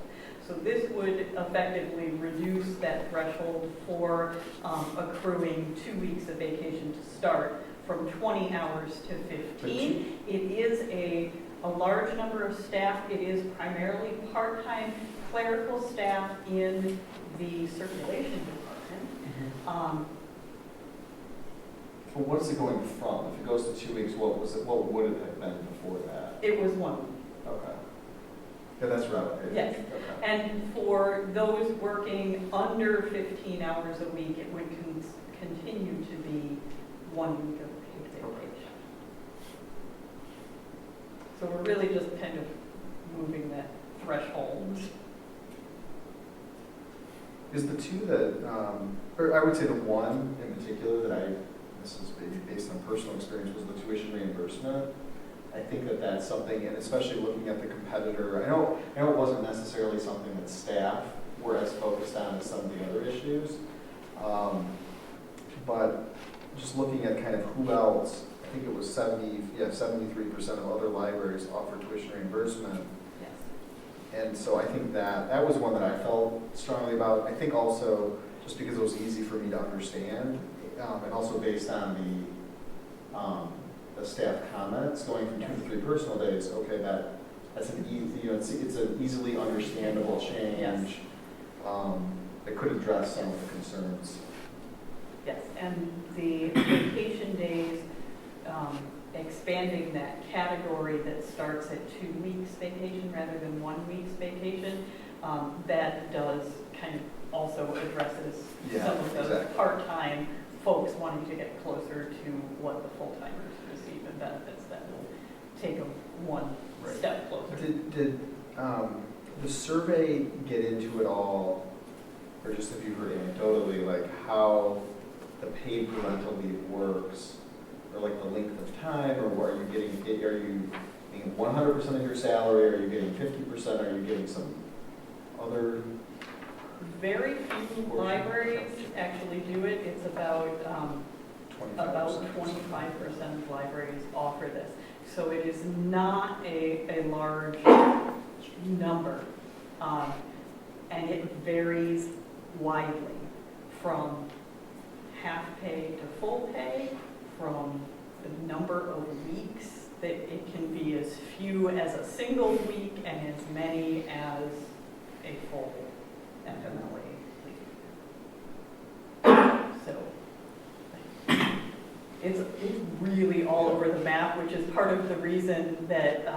So this would effectively reduce that threshold for accruing 2 weeks of vacation to start from 20 hours to 15. It is a large number of staff. It is primarily part-time clerical staff in the circulation department. Well, what is it going from? If it goes to 2 weeks, what would it have been before that? It was 1 week. Okay. Yeah, that's right. Yes. Okay. And for those working under 15 hours a week, it would continue to be 1 week of paid vacation. So we're really just kind of moving that threshold. Is the 2 that, or I would say the 1 in particular that this is maybe based on personal experience, was the tuition reimbursement. I think that's something, and especially looking at the competitor, I know it wasn't necessarily something that staff were as focused on as some of the other issues. But just looking at kind of who else, I think it was 73% of other libraries offer tuition reimbursement. Yes. And so I think that was one that I felt strongly about. I think also just because it was easy for me to understand, and also based on the staff comments, going from 2 to 3 personal days, okay, that's an easy, it's an easily understandable change. Yes. That could address some of the concerns. Yes, and the vacation days, expanding that category that starts at 2 weeks vacation rather than 1 week's vacation, that does kind of also addresses some of those exactly. part-time folks wanting to get closer to what the full-timers receive in benefits. That will take them one step closer. Did the survey get into it all, or just have you heard anecdotally, like how the paid parental leave works, or like the length of time, or are you getting 100% of your salary, are you getting 50%, are you getting some other? Very few libraries actually do it. It's about 25% of libraries offer this. So it is not a large number. And it varies widely from half pay to full pay, from the number of weeks that it can be as few as a single week and as many as a full FMLA leave. So it's really all over the map, which is part of the reason that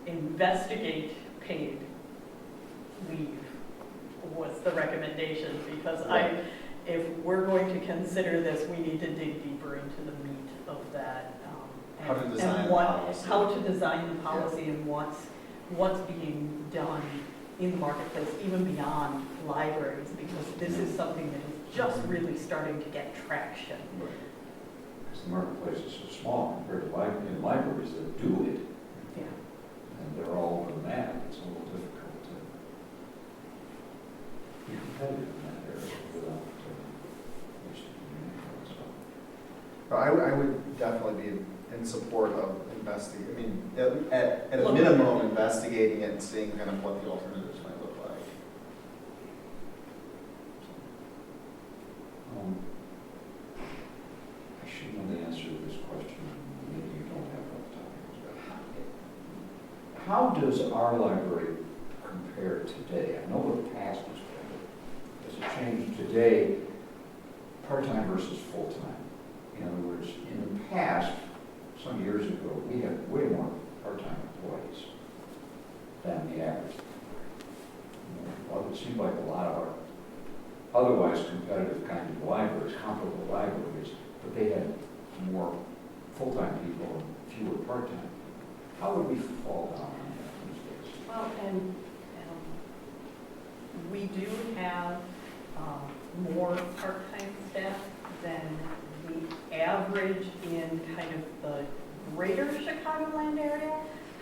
investigate paid leave was the recommendation, because if we're going to consider this, we need to dig deeper into the meat of that. How to design the policy. How to design the policy and what's being done in the marketplace, even beyond libraries, because this is something that is just really starting to get traction. Because the marketplace is so small compared to libraries that do it, Yeah. and they're all over the map, it's a little difficult to be competitive in that area without I would definitely be in support of investigating. I mean, at a minimum, investigating it and seeing kind of what the alternatives might look like. I should know the answer to this question. Maybe you don't have enough time. But how does our library compare today? I know what the past was, but does it change today, part-time versus full-time? In other words, in the past, some years ago, we had way more part-time employees than the average. Well, it seemed like a lot of our otherwise competitive kind of libraries, comparable libraries, but they had more full-time people and fewer part-time. How would we fall down on that these days? Well, and we do have more part-time staff than the average in kind of the greater Chicagoland area.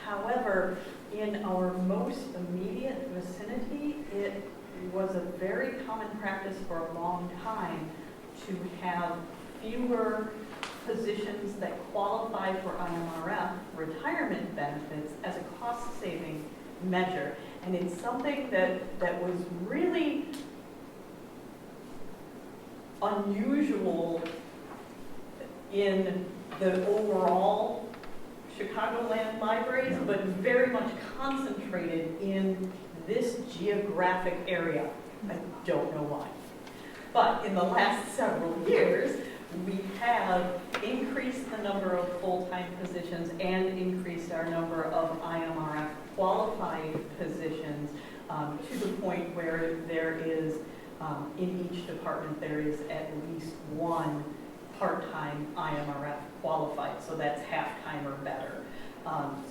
However, in our most immediate vicinity, it was a very common practice for a long time to have fewer positions that qualify for IMRF retirement benefits as a cost-saving measure. And it's something that was really unusual in the overall Chicagoland libraries, but very much concentrated in this geographic area. I don't know why. But in the last several years, we have increased the number of full-time positions and increased our number of IMRF qualified positions to the point where there is, in each department, there is at least one part-time IMRF qualified, so that's half-time or better.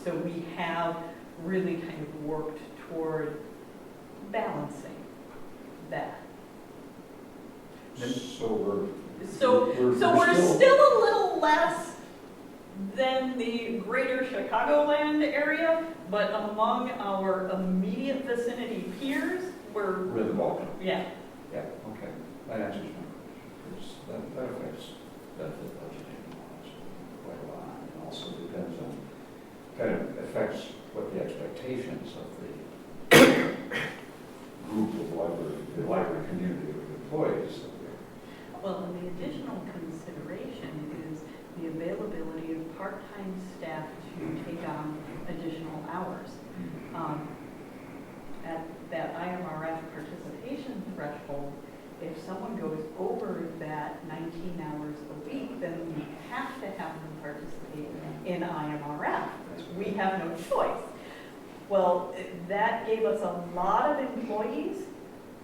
So we have really kind of worked toward balancing that. So So we're still a little less than the greater Chicagoland area, but among our immediate vicinity peers, we're the ballpark. yeah. Yeah, okay. That answers my question. Because that affects benefit budgeting quite a lot. And also depends on, kind of affects what the expectations of the group of the library community of employees that we are. Well, and the additional consideration is the availability of part-time staff to take on additional hours. At that IMRF participation threshold, if someone goes over that 19 hours a week, then we have to have them participate in IMRF. We have no choice. Well, that gave us a lot of employees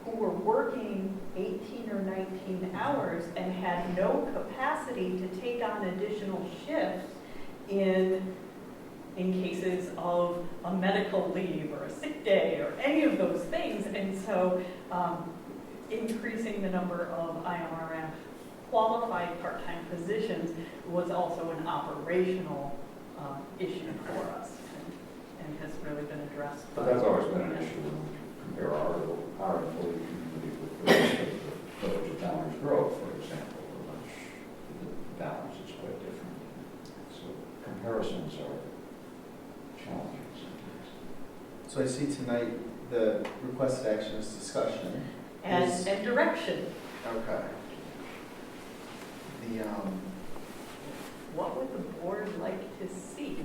who were working 18 or 19 hours and had no capacity to take on additional shifts in cases of a medical leave or a sick day or any of those things. And so increasing the number of IMRF qualified part-time positions was also an operational issue for us and has really been addressed. But that's always been an issue when we compare our employee community with the rest of the village of Downers Grove, for example, which the balance is quite different. So comparisons are challenging sometimes. So I see tonight the requested action is discussion. And direction. Okay. The, What would the board like to see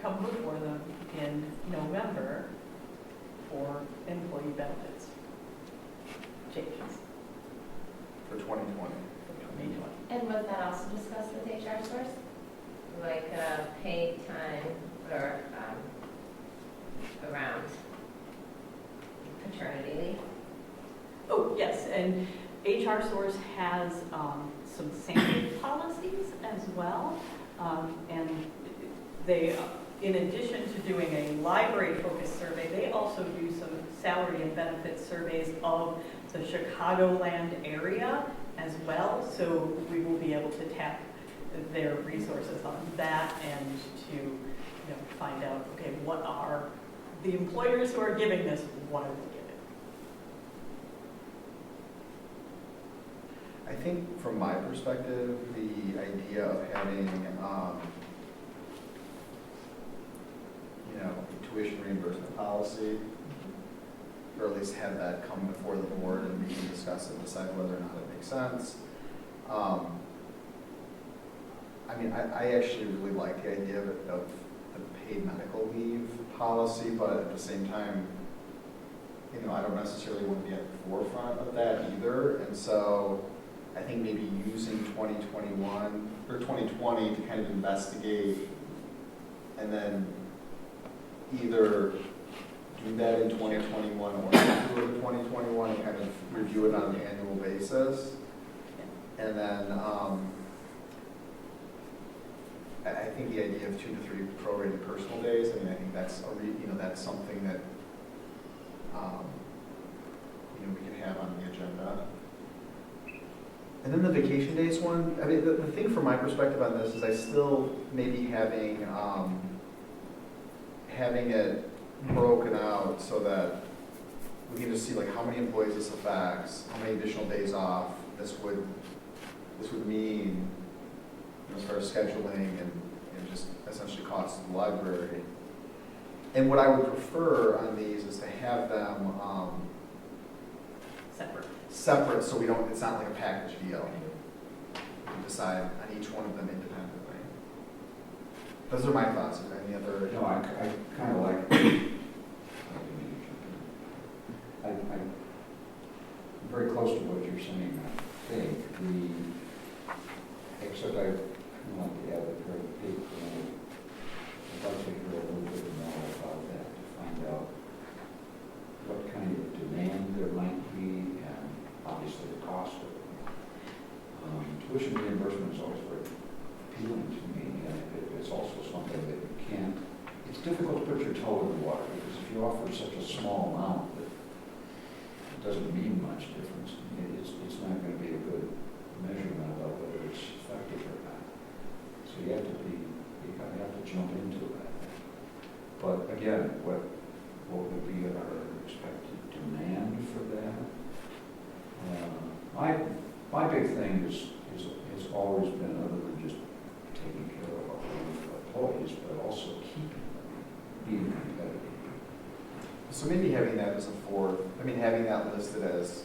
come before them in November for employee benefits changes for 2020. for 2020? And was that also discussed with HR Source? Like paid time or around paternity leave? Oh, yes, and HR Source has some sampling policies as well. And they, in addition to doing a library-focused survey, they also do some salary and benefits surveys of the Chicagoland area as well. So we will be able to tap their resources on that and to find out, okay, what are the employers who are giving this, what are they giving? I think from my perspective, the idea of having, tuition reimbursement policy, or at least have that come before the board and we can discuss and decide whether or not it makes sense. I actually really like the idea of the paid medical leave policy, but at the same time, I don't necessarily want to be at the forefront of that either. And so I think maybe using 2021 or 2020 to kind of investigate and then either do that in 2021 or do it in 2021 and kind of review it on an annual basis. And then I think the idea of 2 to 3 prorated personal days, I mean, I think that's that's something that we can have on the agenda. And then the vacation days one, I mean, the thing from my perspective on this is I still maybe having it broken out so that we can just see like how many employees this affects, how many additional days off this would mean as far as scheduling and just essentially costs of the library. And what I would prefer on these is to have them separate so it's not like a package deal. We decide on each one of them independently. Those are my thoughts. Is there any other? No, I kind of like, I'm very close to what you're saying, I think. Except I want to add a very big thing. I'd like to hear a little bit more about that to find out what kind of demand there might be and obviously the cost of it. Tuition reimbursement is always very appealing to me, and it's also something that you can't, it's difficult to put your toe in the water because if you offer such a small amount that it doesn't mean much difference, it's not going to be a good measurement about whether it's effective or not. So you have to jump into that. But again, what would be our expected demand for that? My big thing has always been, other than just taking care of our employees, but also keeping them, being competitive. So maybe having that as having that listed as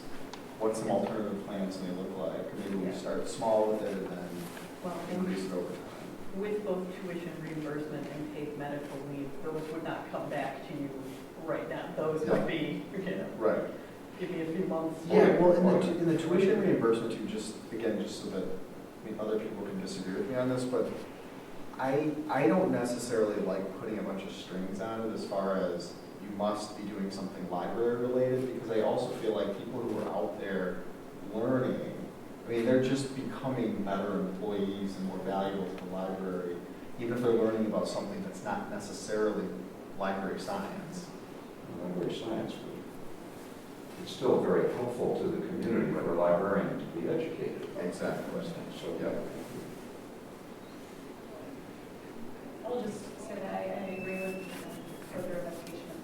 what some alternative plans may look like. Maybe we start small with it and then increase it over time. With both tuition reimbursement and paid medical leave, those would not come back to you right now. Those would be, right. Give me a few months. Yeah, well, in the tuition reimbursement too, just so that, other people can disagree with me on this, but I don't necessarily like putting a bunch of strings on it as far as you must be doing something library related, because I also feel like people who are out there learning, they're just becoming better employees and more valuable to the library, even if they're learning about something that's not necessarily library science. Library science, it's still very helpful to the community for a librarian to be educated. Exactly. So, yeah. I'll just say that I agree with further investigation of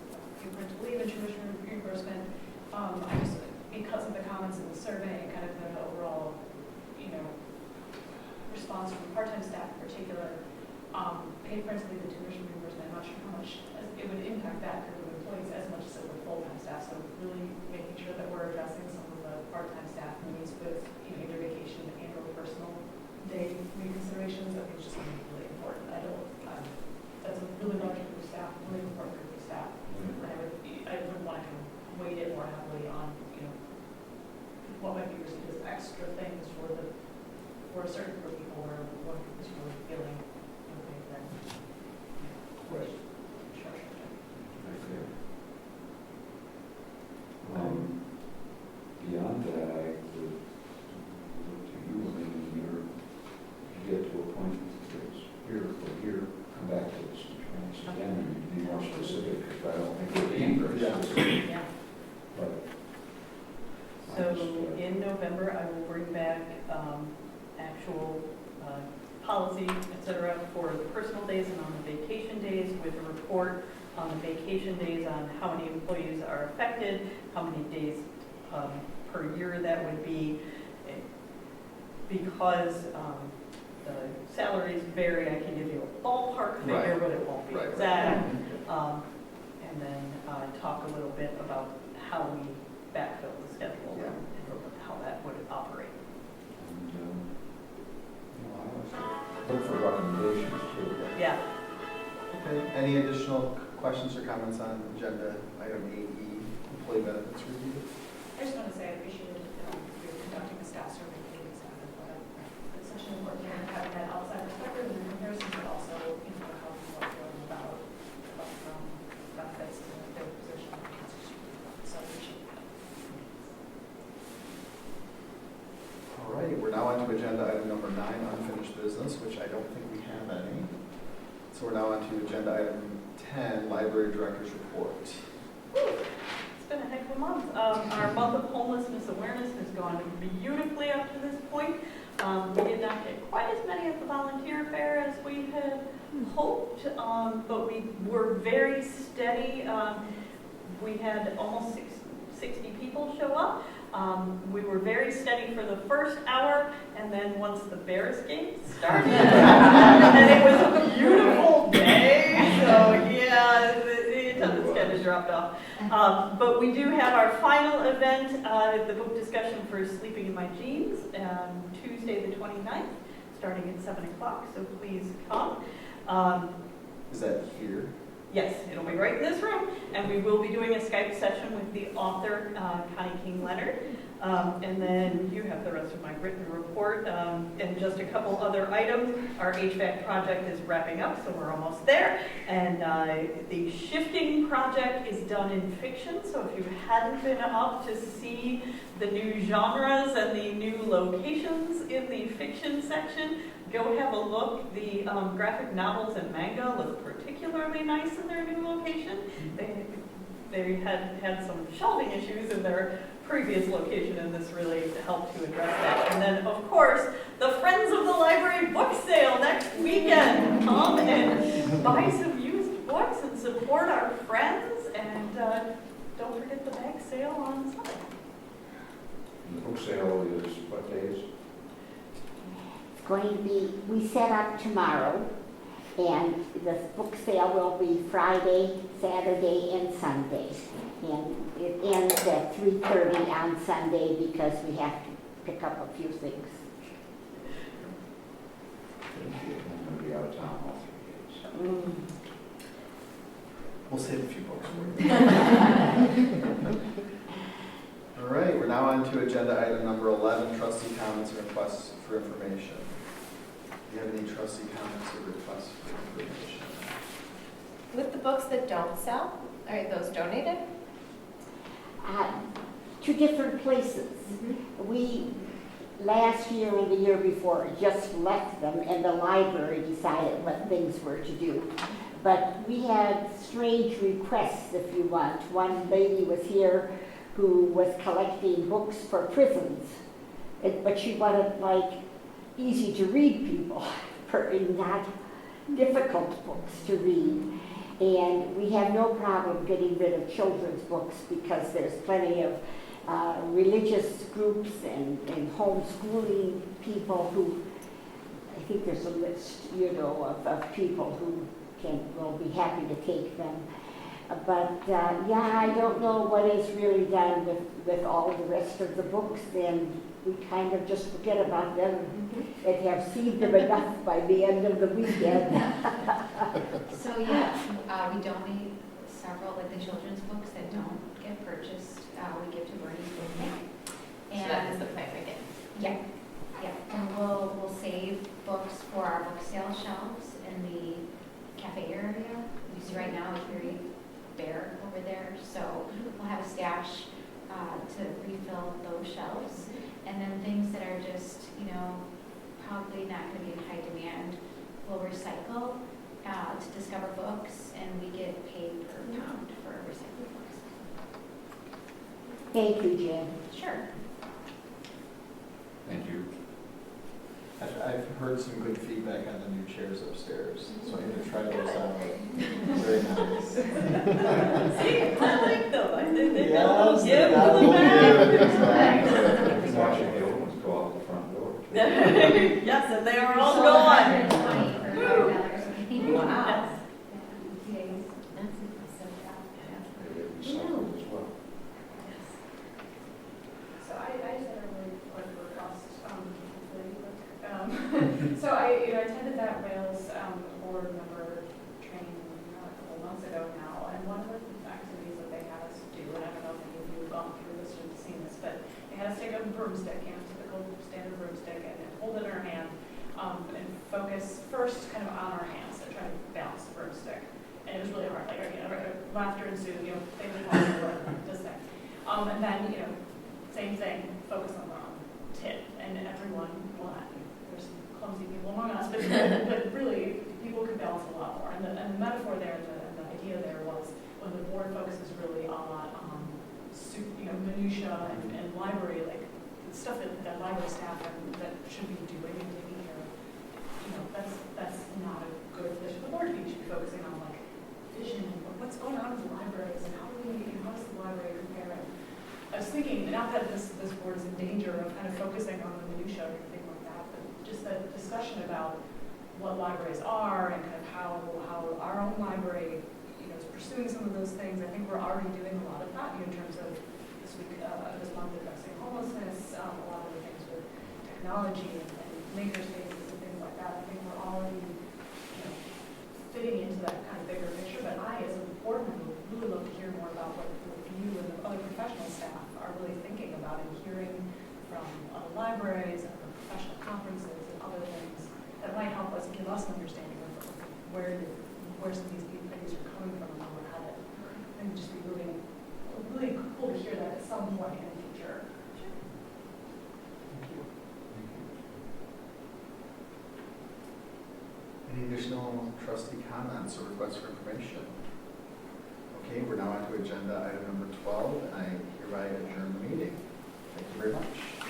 parental leave and tuition reimbursement. I just, because of the comments in the survey and kind of the overall, response from part-time staff in particular, paid parental leave and tuition reimbursement, I'm not sure how much it would impact that group of employees as much as it would full-time staff. So really making sure that we're addressing some of the part-time staff needs with either vacation and or personal day reconsiderations. I think it's just going to be really important. That's a really large group of staff, really important group of staff. And I would want to weight it more heavily on, what might be received as extra things for a certain group of people where one group is really feeling okay then. Right. Sure. Right there. Beyond that, I would look to you, you get to a point that's here, come back to this again and be more specific, because I don't think we're being very specific. Yeah. But So in November, I will bring back actual policy, et cetera, for the personal days and on the vacation days, with a report on the vacation days on how many employees are affected, how many days per year that would be. Because the salaries vary, I can give you a ballpark figure, Right. but it won't be Right. exact. And then talk a little bit about how we backfill the schedule Yeah. and how that would operate. And, I look for recommendations too. Yeah. Okay. Any additional questions or comments on agenda item 8E, employee benefits review? I just want to say I appreciate you conducting a staff survey for these staff. It's such an important thing, having that outside perspective and comparison, but also, how people are feeling to agenda item number 9, unfinished business, which I don't think we have any. So we're now on to agenda item 10, library director's report. It's been a heck of a month. Our month of homelessness awareness has gone beautifully up to this point. We did not get quite as many at the volunteer fair as we had hoped, but we were very steady. We had almost 60 people show up. We were very steady for the first hour, and then once the Bears game started, and it was a beautiful day, so yeah, the attendance kind of dropped off. But we do have our final event, the book discussion for Sleeping in My Jeans, Tuesday the 29th, starting at 7 o'clock, so please come. Is that here? Yes, it'll be right in this room, and we will be doing a Skype session with the author, Connie King Leonard, and then you have the rest of my written report, and just a couple other items. Our HVAC project is wrapping up, so we're almost there, and the shifting project is done in fiction, so if you hadn't been up to see the new genres and the new locations in the fiction section, go have a look. The graphic novels and manga look particularly nice in their new location. They had some shelving issues in their previous location, and this really helped to address that. And then, of course, the Friends of the Library book sale next weekend. Come and buy some used books and support our friends. And don't forget the bag sale on Sunday. The book sale is what days? Going to be, we set up tomorrow, and the book sale will be Friday, Saturday, and Sunday. And it ends at 3:30 on Sunday because we have to pick up a few things. I'm going to be out of town all 3 days. We'll save a few books for you. All right, we're now on to agenda item number 11, trustee comments and requests for information. Do you have any trustee comments or requests for information? With the books that don't sell, are those donated? 2 different places. We, last year and the year before, just left them, and the library decided what things were to do. But we had strange requests, if you want. One lady was here who was collecting books for prisons, but she wanted, like, easy to read people, not difficult books to read. And we have no problem getting rid of children's books because there's plenty of religious groups and homeschooling people who, I think there's a list, of people who will be happy to take them. But yeah, I don't know what is really done with all the rest of the books, and we kind of just forget about them and have seen them enough by the end of the weekend. So yeah, we donate several, like the children's books that don't get purchased, we give to Bernie's Book Bank. So that is the plan again. Yeah, and we'll save books for our book sale shelves in the cafe area. You see right now it's very bare over there, so we'll have a stash to refill those shelves. And then things that are just, probably not going to be in high demand, we'll recycle to discover books, and we get paid per pound for recycled books. Thank you, Jen. Sure. Thank you. I've heard some good feedback on the new chairs upstairs, so I'm going to try those out. Very nice. See, I like them. I think they Yes, give they got to the a back. little bit, exactly. Watching the old ones go out the front door. Yes, and they are all So gone. $120 for $5. Wow. Days. That's impressive. They recycled as well. So I just had a really quick request, so I attended that Wales board member training a couple months ago now, and one of the activities that they had us do, and I don't know if any of you have gone through this or seen this, but they had us take a broomstick, typical standard broomstick, and hold it in our hand, and focus first kind of on our hands, so try to balance the broomstick. And it was really hard, laughter ensued, they would talk about this thing. And then, same thing, focus on tip, and everyone, well, there's some clumsy people among us, but really, people could balance a lot more. And the metaphor there, and the idea there was when the board focuses really on, minutia and library, like stuff that library staff that should be doing and taking care of. That's not a good place for the board to be. You should be focusing on like vision and what's going on with the libraries and how does the library compare. And I was thinking, not that this board is in danger of kind of focusing on the minutia or anything like that, but just that discussion about what libraries are and kind of how our own library, is pursuing some of those things. I think we're already doing a lot of that in terms of this month addressing homelessness, a lot of the things with technology and maker spaces and things like that. I think we're already, fitting into that kind of bigger picture. But I, as a board member, would really love to hear more about what you and the other professional staff are really thinking about and hearing from other libraries and from professional conferences and other things that might help us give us an understanding of where some of these things are coming from and where we're headed. And it'd just be really cool to hear that at some point in the future. Thank you. Any additional trustee comments or requests for information? Okay, we're now on to agenda item number 12, and I hereby adjourn the meeting. Thank you very much.